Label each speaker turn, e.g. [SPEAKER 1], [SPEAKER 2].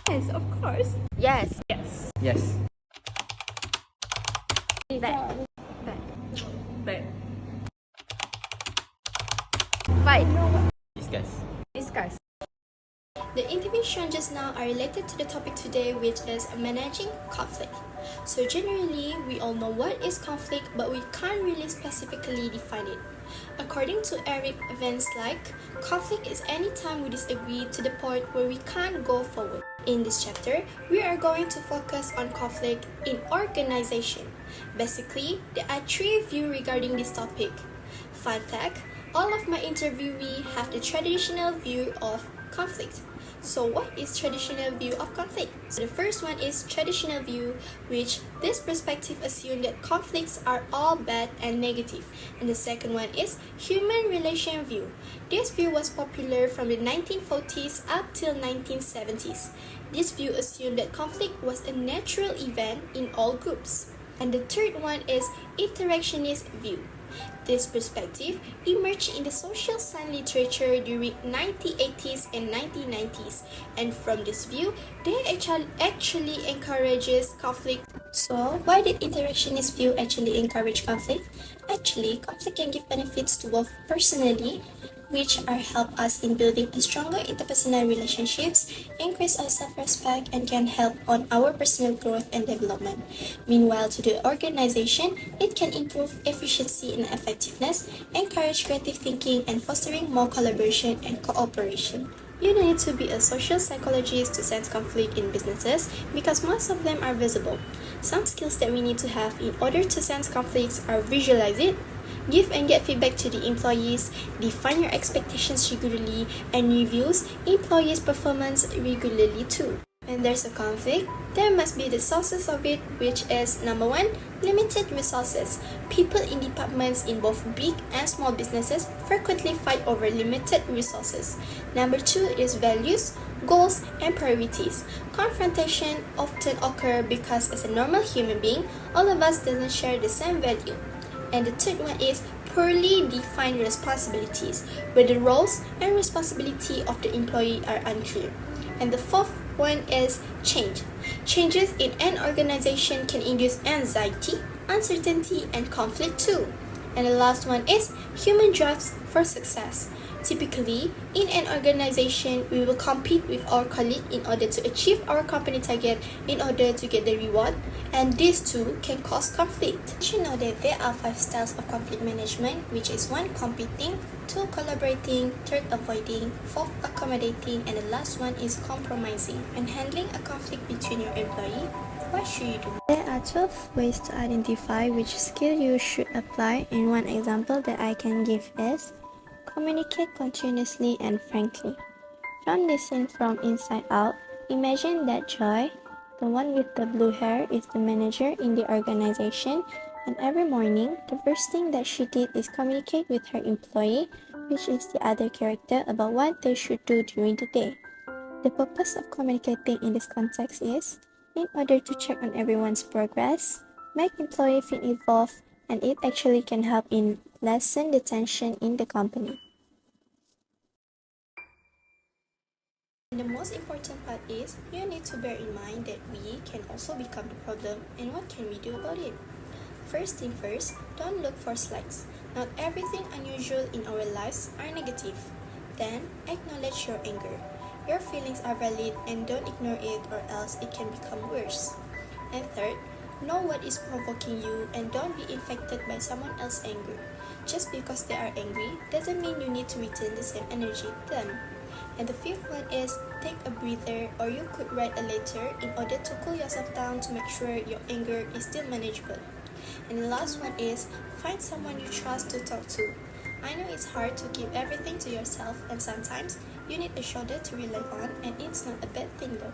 [SPEAKER 1] Yes, of course.
[SPEAKER 2] Yes.
[SPEAKER 1] Yes.
[SPEAKER 3] Yes.
[SPEAKER 2] Bad.
[SPEAKER 1] But
[SPEAKER 2] Fight.
[SPEAKER 3] Discuss.
[SPEAKER 2] Discuss.
[SPEAKER 4] The intervention just now are related to the topic today, which is managing conflict. So generally, we all know what is conflict, but we can't really specifically define it. According to Eric, events like conflict is any time we disagree to the point where we can't go forward. In this chapter, we are going to focus on conflict in organization. Basically, there are three views regarding this topic. Fun fact, all of my interviewees have the traditional view of conflict. So what is traditional view of conflict? So the first one is traditional view, which this perspective assumes that conflicts are all bad and negative. And the second one is human relation view. This view was popular from the 1940s up till 1970s. This view assumed that conflict was a natural event in all groups. And the third one is interactionist view. This perspective emerged in the social science literature during 1980s and 1990s, and from this view, they actually encourages conflict. So, why did interactionist view actually encourage conflict? Actually, conflict can give benefits to both personally, which are help us in building a stronger interpersonal relationships, increase our self-respect, and can help on our personal growth and development. Meanwhile, to the organization, it can improve efficiency and effectiveness, encourage creative thinking, and fostering more collaboration and cooperation. You don't need to be a social psychologist to sense conflict in businesses because most of them are visible. Some skills that we need to have in order to sense conflicts are visualize it, give and get feedback to the employees, define your expectations regularly, and reviews employees' performance regularly too. When there's a conflict, there must be the sources of it, which is number one, limited resources. People in departments in both big and small businesses frequently fight over limited resources. Number two is values, goals, and priorities. Confrontation often occur because as a normal human being, all of us doesn't share the same value. And the third one is poorly defined responsibilities, where the roles and responsibility of the employee are unclear. And the fourth one is change. Changes in an organization can induce anxiety, uncertainty, and conflict too. And the last one is human drives for success. Typically, in an organization, we will compete with our colleague in order to achieve our company target in order to get the reward, and these two can cause conflict. Did you know that there are 5 styles of conflict management, which is 1. Competing, 2. Collaborating, 3. Avoiding, 4. Accommodating, and the last one is compromising. When handling a conflict between your employee, what should you do?
[SPEAKER 5] There are 12 ways to identify which skill you should apply, and one example that I can give is communicate continuously and frankly. Don't listen from inside out. Imagine that Joy, the one with the blue hair, is the manager in the organization, and every morning, the first thing that she did is communicate with her employee, which is the other character, about what they should do during the day. The purpose of communicating in this context is in order to check on everyone's progress, make employee feel involved, and it actually can help in lessen the tension in the company.
[SPEAKER 4] And the most important part is, you need to bear in mind that we can also become the problem, and what can we do about it? First thing first, don't look for slights. Not everything unusual in our lives are negative. Then, acknowledge your anger. Your feelings are valid and don't ignore it or else it can become worse. And third, know what is provoking you and don't be infected by someone else's anger. Just because they are angry doesn't mean you need to return the same energy to them. And the fifth one is take a breather, or you could write a letter in order to cool yourself down to make sure your anger is still manageable. And the last one is find someone you trust to talk to. I know it's hard to keep everything to yourself, and sometimes you need a shoulder to rely on, and it's not a bad thing though.